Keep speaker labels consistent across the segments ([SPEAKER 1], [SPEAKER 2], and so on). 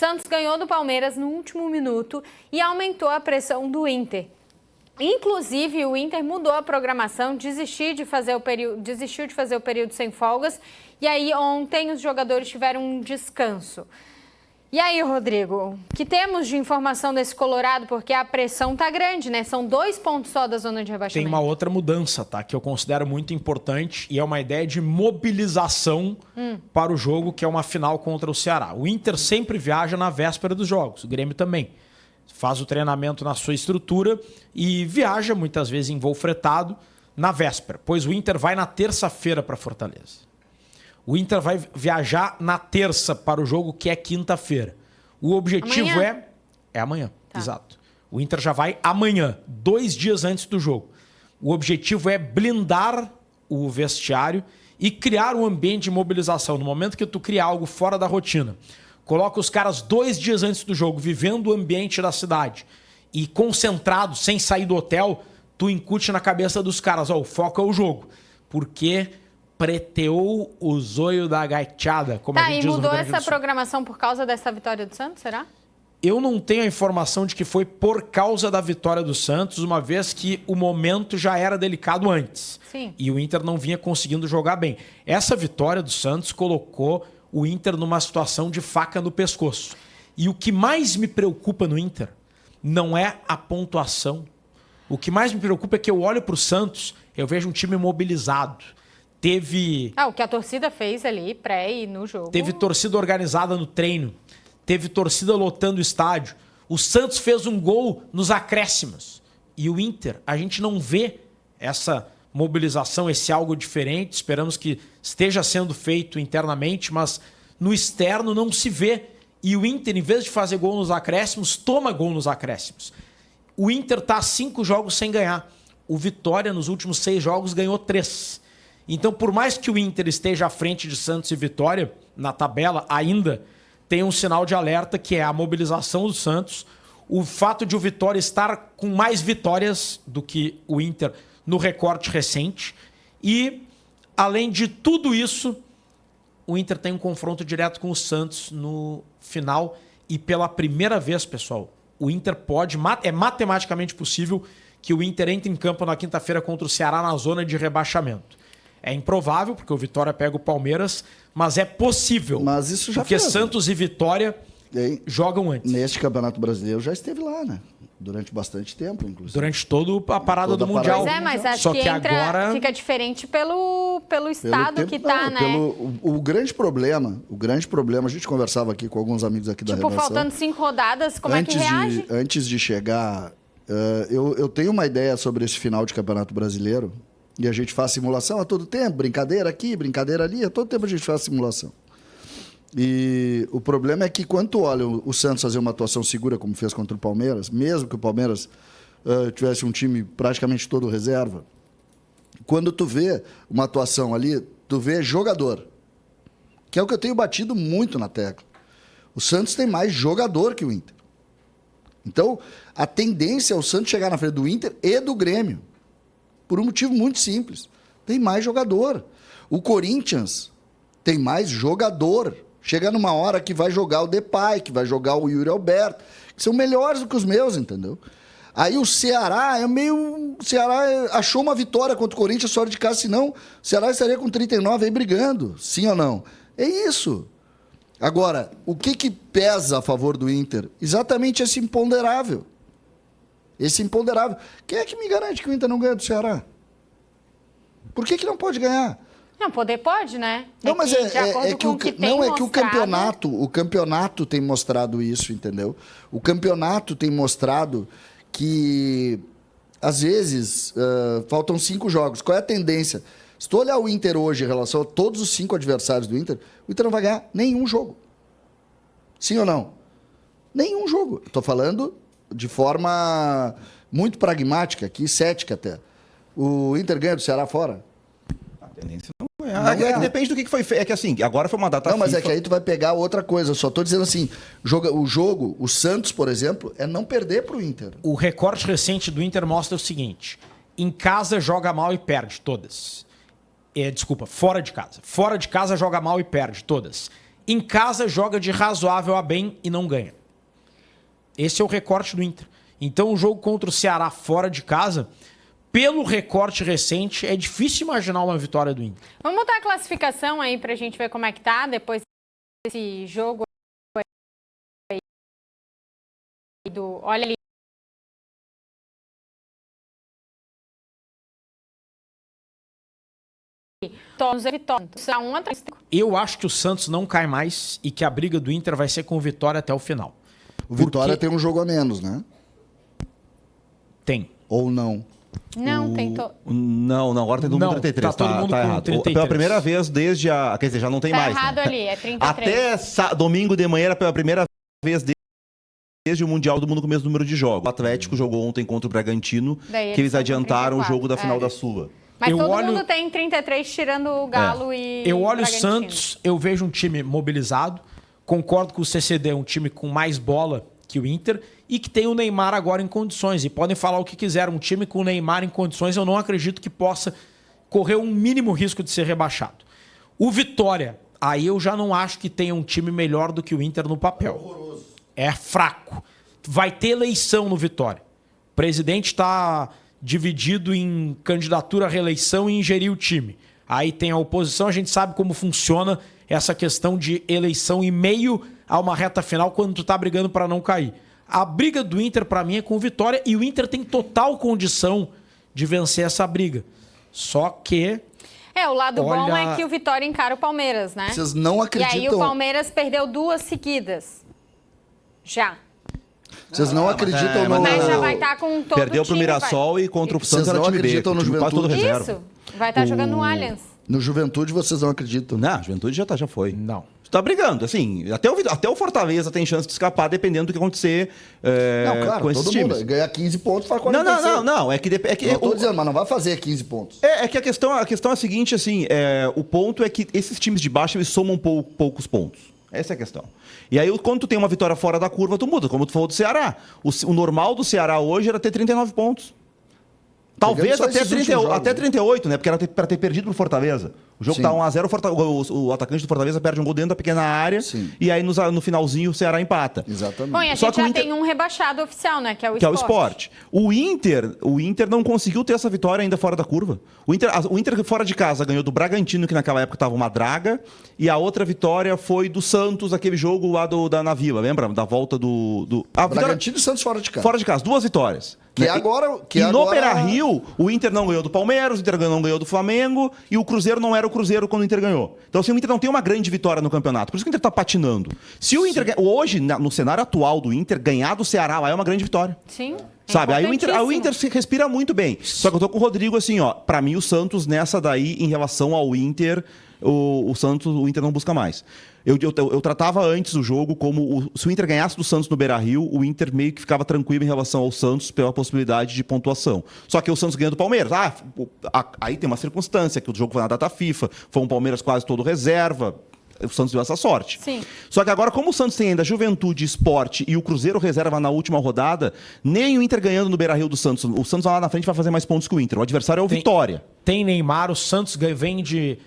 [SPEAKER 1] Santos ganhou do Palmeiras no último minuto e aumentou a pressão do Inter. Inclusive, o Inter mudou a programação, desistiu de fazer o período sem folgas. E aí, ontem, os jogadores tiveram um descanso. E aí, Rodrigo, o que temos de informação desse Colorado? Porque a pressão tá grande, né? São 2 pontos só da zona de rebaixamento.
[SPEAKER 2] Tem uma outra mudança, tá? Que eu considero muito importante e é uma ideia de mobilização para o jogo, que é uma final contra o Ceará. O Inter sempre viaja na véspera dos jogos, o Grêmio também. Faz o treinamento na sua estrutura e viaja, muitas vezes em voo fretado, na véspera. Pois o Inter vai na terça-feira para Fortaleza. O Inter vai viajar na terça para o jogo, que é quinta-feira. O objetivo
[SPEAKER 1] amanhã?
[SPEAKER 2] É amanhã, tá. Exato. O Inter já vai amanhã, 2 dias antes do jogo. O objetivo é blindar o vestiário e criar um ambiente de mobilização. No momento que tu cria algo fora da rotina, coloca os caras 2 dias antes do jogo, vivendo o ambiente da cidade e concentrado, sem sair do hotel, tu incute na cabeça dos caras, ó, o foco é o jogo. Porque preteou o zoio da gaitada, como a gente diz no Rio Grande do Sul.
[SPEAKER 1] E mudou essa programação por causa dessa vitória do Santos, será?
[SPEAKER 2] Eu não tenho a informação de que foi por causa da vitória do Santos, uma vez que o momento já era delicado antes.
[SPEAKER 1] Sim.
[SPEAKER 2] E o Inter não vinha conseguindo jogar bem. Essa vitória do Santos colocou o Inter numa situação de faca no pescoço. E o que mais me preocupa no Inter não é a pontuação. O que mais me preocupa é que eu olho para o Santos, eu vejo um time mobilizado. Teve...
[SPEAKER 1] o que a torcida fez ali, pré e no jogo.
[SPEAKER 2] Teve torcida organizada no treino. Teve torcida lotando o estádio. O Santos fez um gol nos acréscimos. E o Inter, a gente não vê essa mobilização, esse algo diferente. Esperamos que esteja sendo feito internamente, mas no externo não se vê. E o Inter, em vez de fazer gol nos acréscimos, toma gol nos acréscimos. O Inter está a 5 jogos sem ganhar. O Vitória, nos últimos 6 jogos, ganhou 3. Então, por mais que o Inter esteja à frente de Santos e Vitória, na tabela ainda, tem um sinal de alerta que é a mobilização do Santos, o fato de o Vitória estar com mais vitórias do que o Inter no recorte recente e, além de tudo isso, o Inter tem um confronto direto com o Santos no final e pela primeira vez, pessoal, o Inter pode, é matematicamente possível que o Inter entre em campo na quinta-feira contra o Ceará na zona de rebaixamento. É improvável, porque o Vitória pega o Palmeiras, mas é possível.
[SPEAKER 3] Mas isso já
[SPEAKER 2] porque
[SPEAKER 3] fez.
[SPEAKER 2] Santos e Vitória jogam antes.
[SPEAKER 3] Neste Campeonato Brasileiro já esteve lá, né? Durante bastante tempo, inclusive.
[SPEAKER 2] Durante toda a parada do Mundial.
[SPEAKER 1] Pois é, mas acho
[SPEAKER 2] Só
[SPEAKER 1] que
[SPEAKER 2] agora
[SPEAKER 1] fica diferente pelo estado
[SPEAKER 3] tempo,
[SPEAKER 1] que tá, né?
[SPEAKER 3] O grande problema, a gente conversava aqui com alguns amigos aqui da redação.
[SPEAKER 1] Faltando 5 rodadas, como é que reage?
[SPEAKER 3] Antes de chegar, eu tenho uma ideia sobre esse final de Campeonato Brasileiro. E a gente faz simulação a todo tempo, brincadeira aqui, brincadeira ali, a todo tempo a gente faz simulação. E o problema é que quando tu olha o Santos fazer uma atuação segura, como fez contra o Palmeiras, mesmo que o Palmeiras tivesse um time praticamente todo reserva, quando tu vê uma atuação ali, tu vê jogador, que é o que eu tenho batido muito na tecla. O Santos tem mais jogador que o Inter. Então, a tendência é o Santos chegar na frente do Inter e do Grêmio. Por um motivo muito simples. Tem mais jogador. O Corinthians tem mais jogador. Chega numa hora que vai jogar o Depay, que vai jogar o Yuri Alberto, que são melhores do que os meus, entendeu? Aí o Ceará O Ceará achou uma vitória contra o Corinthians fora de casa, senão o Ceará estaria com 39 aí brigando. Sim ou não? É isso. Agora, o que pesa a favor do Inter? Exatamente esse imponderável. Esse imponderável. Quem é que me garante que o Inter não ganha do Ceará? Por que não pode ganhar?
[SPEAKER 1] Não, poder pode, né?
[SPEAKER 3] Não, mas
[SPEAKER 1] que
[SPEAKER 3] o campeonato tem mostrado isso, entendeu? O campeonato tem mostrado que, às vezes, faltam 5 jogos. Qual é a tendência? Se tu olhar o Inter hoje em relação a todos os 5 adversários do Inter, o Inter não vai ganhar nenhum jogo. Sim ou não? Nenhum jogo. Estou falando de forma muito pragmática aqui, cética até. O Inter ganha do Ceará fora?
[SPEAKER 4] A tendência não é. Depende do que foi feito. É que assim, agora foi uma data
[SPEAKER 3] Não, mas
[SPEAKER 4] FIFA.
[SPEAKER 3] é que aí tu vai pegar outra coisa. Eu só tô dizendo assim, o Santos, por exemplo, é não perder pro Inter.
[SPEAKER 2] O recorte recente do Inter mostra o seguinte: em casa joga mal e perde todas. Desculpa, fora de casa. Fora de casa joga mal e perde todas. Em casa joga de razoável a bem e não ganha. Esse é o recorte do Inter. Então o jogo contra o Ceará fora de casa, pelo recorte recente, é difícil imaginar uma vitória do Inter.
[SPEAKER 1] Vamos botar a classificação aí pra gente ver como é que tá depois desse jogo aí do... Olha ali.
[SPEAKER 2] Eu acho que o Santos não cai mais e que a briga do Inter vai ser com o Vitória até o final.
[SPEAKER 3] O Vitória tem um jogo a menos, né?
[SPEAKER 2] Tem.
[SPEAKER 3] Ou não?
[SPEAKER 1] Não, tem
[SPEAKER 4] Não, agora tem todo mundo
[SPEAKER 2] Não,
[SPEAKER 4] 33.
[SPEAKER 2] tá todo mundo com
[SPEAKER 4] errado.
[SPEAKER 2] 33.
[SPEAKER 4] Pela primeira vez desde a... Quer dizer, já não tem
[SPEAKER 1] Tá
[SPEAKER 4] mais.
[SPEAKER 1] errado
[SPEAKER 4] né?
[SPEAKER 1] ali, é 33.
[SPEAKER 4] Até domingo de manhã era pela primeira vez desde o Mundial do Mundo com o mesmo número de jogos. O Atlético jogou ontem contra o Bragantino,
[SPEAKER 1] Daí
[SPEAKER 4] que eles adiantaram
[SPEAKER 1] 34,
[SPEAKER 4] o jogo da final da Sula.
[SPEAKER 1] Mas
[SPEAKER 2] Eu
[SPEAKER 1] todo
[SPEAKER 2] olho-
[SPEAKER 1] mundo tem 33, tirando o Galo e
[SPEAKER 2] Eu olho o
[SPEAKER 1] Bragantino.
[SPEAKER 2] Santos, eu vejo um time mobilizado. Concordo que o CCD é um time com mais bola que o Inter e que tem o Neymar agora em condições. E podem falar o que quiserem. Um time com o Neymar em condições, eu não acredito que possa correr um mínimo risco de ser rebaixado. O Vitória, aí eu já não acho que tenha um time melhor do que o Inter no papel. É fraco. Vai ter eleição no Vitória. O presidente está dividido em candidatura à reeleição e em gerir o time. Aí tem a oposição, a gente sabe como funciona essa questão de eleição em meio a uma reta final quando tu tá brigando para não cair. A briga do Inter para mim é com o Vitória e o Inter tem total condição de vencer essa briga. Só que
[SPEAKER 1] O lado bom
[SPEAKER 2] Olha-
[SPEAKER 1] é que o Vitória encara o Palmeiras, né?
[SPEAKER 3] Vocês não
[SPEAKER 1] E
[SPEAKER 3] acreditam...
[SPEAKER 1] aí o Palmeiras perdeu 2 seguidas. Já.
[SPEAKER 3] Vocês não acreditam no...
[SPEAKER 1] Mas já vai estar com todo
[SPEAKER 4] Perdeu
[SPEAKER 1] o
[SPEAKER 4] pro
[SPEAKER 1] time,
[SPEAKER 4] Mirassol e contra o
[SPEAKER 3] Vocês
[SPEAKER 4] Santos era
[SPEAKER 3] não
[SPEAKER 4] time B.
[SPEAKER 3] acreditam no
[SPEAKER 4] time quase todo
[SPEAKER 3] Juventude?
[SPEAKER 4] reserva.
[SPEAKER 1] Isso. Vai estar jogando no Allianz.
[SPEAKER 3] No Juventude vocês não acreditam.
[SPEAKER 4] Não, a Juventude já foi.
[SPEAKER 2] não.
[SPEAKER 4] Tá brigando, assim, até o Fortaleza tem chance de escapar, dependendo do que acontecer
[SPEAKER 3] Não, claro,
[SPEAKER 4] com esses
[SPEAKER 3] todo
[SPEAKER 4] times.
[SPEAKER 3] mundo. Ganhar 15 pontos faz
[SPEAKER 4] Não,
[SPEAKER 3] 46.
[SPEAKER 4] não, é que...
[SPEAKER 3] Eu tô dizendo, mas não vai fazer 15 pontos.
[SPEAKER 4] É que a questão é a seguinte, assim, o ponto é que esses times de baixo, eles somam poucos pontos. Essa é a questão. E aí, quando tu tem uma vitória fora da curva, tu muda, como tu falou do Ceará. O normal do Ceará hoje era ter 39 pontos. Talvez
[SPEAKER 3] Pegando só
[SPEAKER 4] até,
[SPEAKER 3] esses últimos jogos,
[SPEAKER 4] até 38, né? Porque era para ter perdido pro Fortaleza. O jogo
[SPEAKER 3] Sim.
[SPEAKER 4] tá 1x0, o atacante do Fortaleza perde um gol dentro da pequena área.
[SPEAKER 3] Sim.
[SPEAKER 4] E aí no finalzinho o Ceará empata.
[SPEAKER 3] Exatamente.
[SPEAKER 1] Bom, e a
[SPEAKER 4] Só
[SPEAKER 1] gente
[SPEAKER 4] que o
[SPEAKER 1] já
[SPEAKER 4] Inter-
[SPEAKER 1] tem um rebaixado oficial, né? Que é o
[SPEAKER 4] Que é o
[SPEAKER 1] Sport.
[SPEAKER 4] Sport. O Inter não conseguiu ter essa vitória ainda fora da curva. O Inter fora de casa ganhou do Bragantino, que naquela época estava uma draga, e a outra vitória foi do Santos, aquele jogo lá na Vila, lembra? Da volta do... A vitória
[SPEAKER 3] Bragantino e Santos fora de casa.
[SPEAKER 4] fora de casa, 2 vitórias.
[SPEAKER 3] Que
[SPEAKER 4] Né?
[SPEAKER 3] agora- que
[SPEAKER 4] e no
[SPEAKER 3] agora-
[SPEAKER 4] Beira-Rio, o Inter não ganhou do Palmeiras, o Inter não ganhou do Flamengo, e o Cruzeiro não era o Cruzeiro quando o Inter ganhou. Então, assim, o Inter não tem uma grande vitória no campeonato. Por isso que o Inter está patinando. Se o Inter... Hoje, no cenário atual do Inter, ganhar do Ceará lá é uma grande vitória.
[SPEAKER 1] Sim.
[SPEAKER 4] Sabe? Aí o
[SPEAKER 1] importantíssimo.
[SPEAKER 4] Inter se respira muito bem. Só que eu tô com o Rodrigo assim, ó. Pra mim, o Santos, nessa daí, em relação ao Inter, o Inter não busca mais. Eu tratava antes o jogo como se o Inter ganhasse do Santos no Beira-Rio, o Inter meio que ficava tranquilo em relação ao Santos pela possibilidade de pontuação. Só que o Santos ganha do Palmeiras. Aí tem uma circunstância, que o jogo foi na data FIFA, foi um Palmeiras quase todo reserva. O Santos deu essa sorte.
[SPEAKER 1] Sim.
[SPEAKER 4] Só que agora, como o Santos tem ainda Juventude, Sport e o Cruzeiro reserva na última rodada, nem o Inter ganhando no Beira-Rio do Santos. O Santos lá na frente vai fazer mais pontos que o Inter. O adversário é o Vitória.
[SPEAKER 2] Tem Neymar, o Santos vem de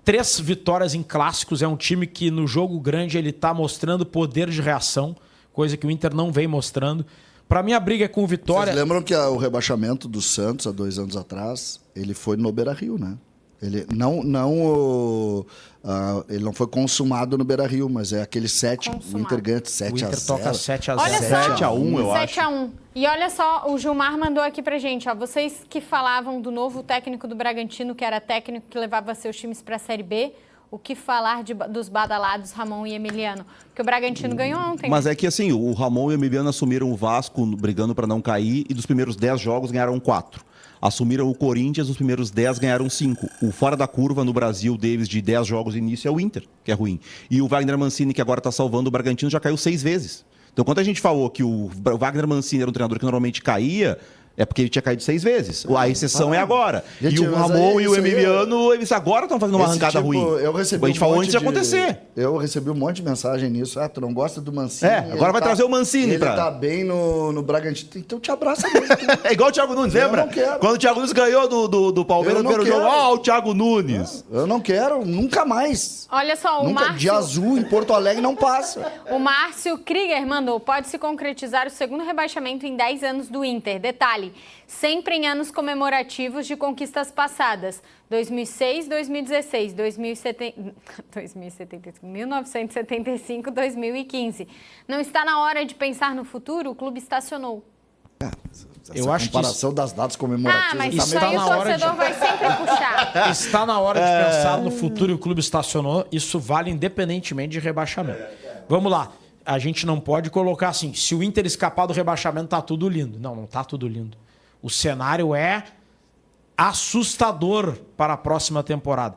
[SPEAKER 2] 3 vitórias em clássicos. É um time que no jogo grande ele tá mostrando poder de reação, coisa que o Inter não vem mostrando. Para mim, a briga é com o Vitória.
[SPEAKER 3] Vocês lembram que o rebaixamento do Santos, há 2 anos atrás, ele foi no Beira-Rio, né? Ele não foi consumado no Beira-Rio, mas é aquele 7. O Inter ganha de 7
[SPEAKER 2] O
[SPEAKER 3] a 0.
[SPEAKER 2] Inter toca 7 a 0.
[SPEAKER 1] Olha só,
[SPEAKER 4] 7-1, eu acho.
[SPEAKER 1] 7-1. E olha só, o Gilmar mandou aqui pra gente, ó. Vocês que falavam do novo técnico do Bragantino, que era técnico que levava seus times pra Série B, o que falar dos badalados Ramon e Emiliano? Porque o Bragantino ganhou ontem.
[SPEAKER 4] Mas é que assim, o Ramon e o Emiliano assumiram o Vasco brigando para não cair e dos primeiros 10 jogos ganharam 4. Assumiram o Corinthians, os primeiros 10 ganharam 5. O fora da curva no Brasil deles de 10 jogos de início é o Inter, que é ruim. E o Wagner Mancini, que agora está salvando o Bragantino, já caiu 6 vezes. Então, quando a gente falou que o Wagner Mancini era um treinador que normalmente caía, É porque ele tinha caído 6 vezes. A exceção é agora.
[SPEAKER 3] Gente,
[SPEAKER 4] e o
[SPEAKER 3] mas
[SPEAKER 4] Ramon
[SPEAKER 3] é
[SPEAKER 4] e o
[SPEAKER 3] isso aí,
[SPEAKER 4] Emiliano, eles agora estão fazendo uma
[SPEAKER 3] Esse
[SPEAKER 4] arrancada
[SPEAKER 3] tipo,
[SPEAKER 4] ruim.
[SPEAKER 3] Eu recebi
[SPEAKER 4] A gente falou antes de
[SPEAKER 3] monte
[SPEAKER 4] acontecer.
[SPEAKER 3] Eu recebi um monte de mensagem nisso. Tu não gosta do Mancini.
[SPEAKER 4] Agora vai trazer o Mancini
[SPEAKER 3] ele
[SPEAKER 4] pra...
[SPEAKER 3] tá bem no Bragantino. Então te abraça mesmo.
[SPEAKER 4] É igual o Thiago Nunes,
[SPEAKER 3] Eu
[SPEAKER 4] lembra?
[SPEAKER 3] não quero.
[SPEAKER 4] Quando o Thiago Nunes ganhou do Palmeiras
[SPEAKER 3] Eu
[SPEAKER 4] no
[SPEAKER 3] não
[SPEAKER 4] primeiro jogo,
[SPEAKER 3] quero.
[SPEAKER 4] o Thiago Nunes.
[SPEAKER 3] Eu não quero, nunca mais.
[SPEAKER 1] Olha só,
[SPEAKER 3] De azul em Porto Alegre não passa.
[SPEAKER 1] O Márcio Krieger mandou: pode se concretizar o segundo rebaixamento em 10 anos do Inter. Detalhe, sempre em anos comemorativos de conquistas passadas. 2006, 2016, 1975, 2015. Não está na hora de pensar no futuro? O clube estacionou.
[SPEAKER 2] Eu acho que
[SPEAKER 3] comparação das datas comemorativas.
[SPEAKER 1] Mas
[SPEAKER 2] Isso
[SPEAKER 1] isso
[SPEAKER 2] tá
[SPEAKER 1] aí o
[SPEAKER 2] na hora
[SPEAKER 1] torcedor vai sempre puxar.
[SPEAKER 2] está na hora de pensar no futuro e o clube estacionou. Isso vale independentemente de rebaixamento. Vamos lá. A gente não pode colocar assim, se o Inter escapar do rebaixamento, tá tudo lindo. Não tá tudo lindo. O cenário é assustador para a próxima temporada.